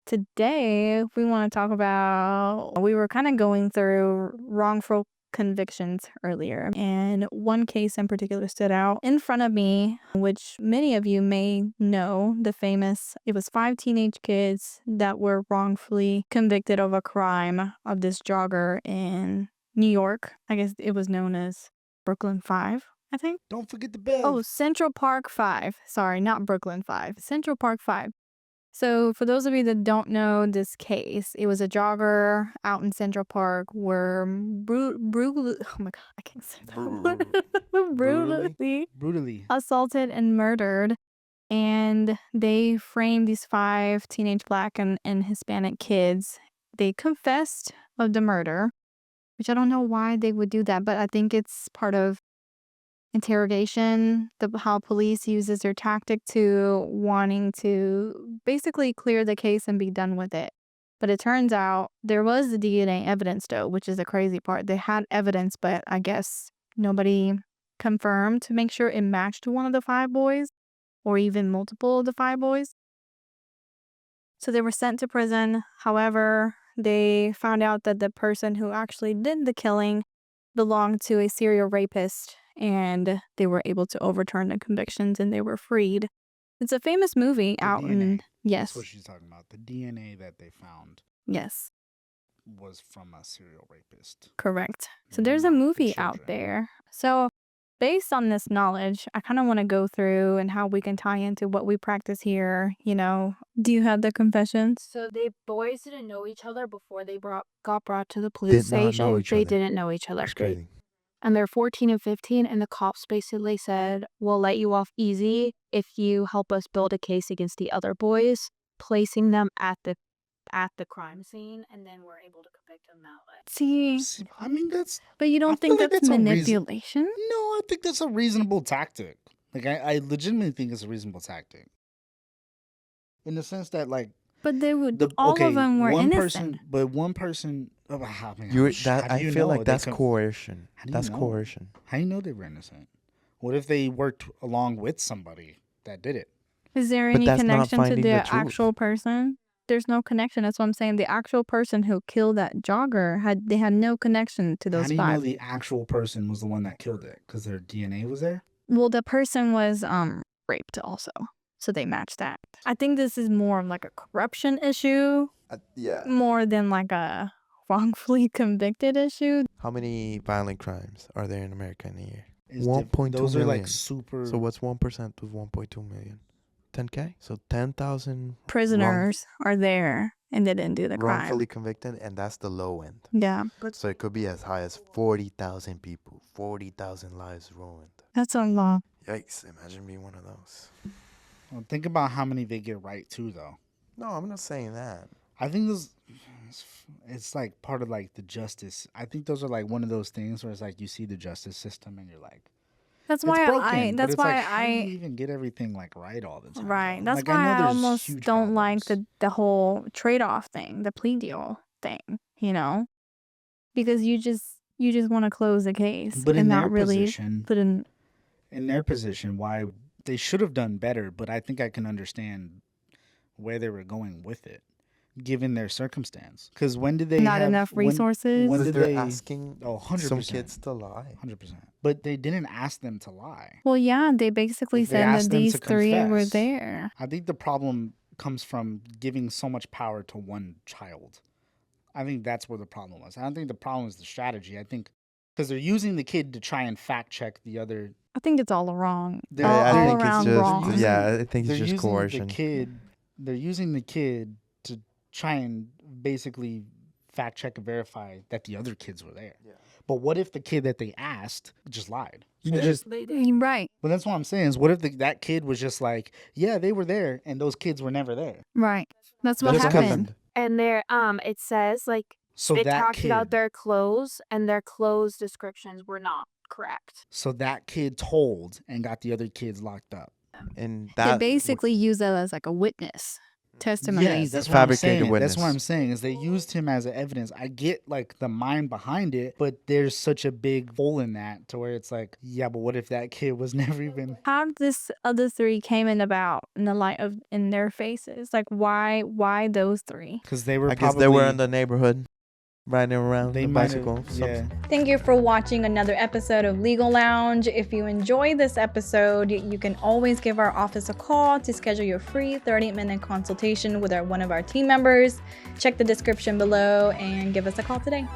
Today, we want to talk about, we were kind of going through wrongful convictions earlier, and one case in particular stood out in front of me, which many of you may know, it was 5 teenage kids that were wrongfully convicted of a crime of this jogger in New York. I guess it was known as Brooklyn 5, I think. Don't forget the bell. Oh, Central Park 5. Sorry, not Brooklyn 5. Central Park 5. So for those of you that don't know this case, it was a jogger out in Central Park where oh my God, I can't say that. Brutally Assaulted and murdered. And they framed these 5 teenage Black and Hispanic kids. They confessed of the murder, which I don't know why they would do that, but I think it's part of interrogation, how police uses their tactic to wanting to basically clear the case and be done with it. But it turns out there was the DNA evidence though, which is the crazy part. They had evidence, but I guess nobody confirmed to make sure it matched one of the 5 boys or even multiple of the 5 boys. So they were sent to prison. However, they found out that the person who actually did the killing belonged to a serial rapist, and they were able to overturn the convictions and they were freed. It's a famous movie out in... Yes. That's what she's talking about. The DNA that they found Yes. was from a serial rapist. Correct. So there's a movie out there. So based on this knowledge, I kind of want to go through and how we can tie into what we practice here. You know, do you have the confessions? So the boys didn't know each other before they got brought to the police Did not station. know each They other. didn't know each other. That's crazy. And they're 14 and 15, and the cops basically said, we'll let you off easy if you help us build a case against the other boys, placing them at the crime scene, and then we're able to convict them that way. See, I mean, that's... but you don't think that's manipulation? No, I think that's a reasonable tactic. Like, I legitimately think it's a reasonable tactic. In the sense that, like... But they would... all of them were innocent. One person... I mean, I feel like that's coercion. That's coercion. How do you know they were innocent? What if they worked along with somebody that did it? Is there any connection to the actual person? There's no connection. That's what I'm saying. The actual person who killed that jogger had no connection to those 5. How do you know the actual person was the one that killed it? Because their DNA was there? Well, the person was raped also, so they matched that. I think this is more of like a corruption issue, more than like a wrongfully convicted issue. How many violent crimes are there in America in a year? 1.2 Those million. are like super... So what's 1% of 1.2 million? 10K? So 10,000 prisoners are there and they didn't do the crime. Wrongfully convicted, and that's the low end. Yeah. So it could be as high as 40,000 people, 40,000 lives ruined. That's a lot. Yikes, imagine being one of those. Well, think about how many they get right too, though. No, I'm not saying that. I think it's like part of like the justice. I think those are like one of those things where it's like you see the justice system and you're like, that's why how do you even get everything like right all the time? Right. That's like, why I almost don't like the whole trade-off thing, the plea deal thing, you know? Because you just want to close the case, but and not really put in their position why they should have done better, but I think I can understand where they were going with it, given their circumstance. Because when did they not have enough resources? When did they asking 100%, some kids to lie? 100%. But they didn't ask them to lie. Well, yeah, they basically said that these 3 were there. I think the problem comes from giving so much power to one child. I think that's where the problem was. I don't think the problem is the strategy. I think because they're using the kid to try and fact check the other. I think it's all wrong. I think around it's just wrong. I think it's just coercion. They're using the kid to try and basically fact check and verify that the other kids were there. Yeah. But what if the kid that they asked just lied? Right. But that's what I'm saying is what if that kid was just like, yeah, they were there and those kids were never there. Right. That's what happened. And there, it says like, so it talked about their clothes, and their clothes descriptions were not correct. So that kid told and got the other kids locked up. And they basically use that as like a witness. testimonies. that's It's what I'm fabricated saying. That's what witness. I'm saying is they used him as evidence. I get like the mind behind it, but there's such a big hole in that to where it's like, yeah, but what if that kid was never even? How did this other three came in about in the light of in their faces? Like why those three? Because they were I guess probably they were in the neighborhood, riding around they the might have bicycle. yeah. Thank you for watching another episode of Legal Lounge. If you enjoyed this episode, you can always give our office a call to schedule your free 30-minute consultation with one of our team members. Check the description below and give us a call today.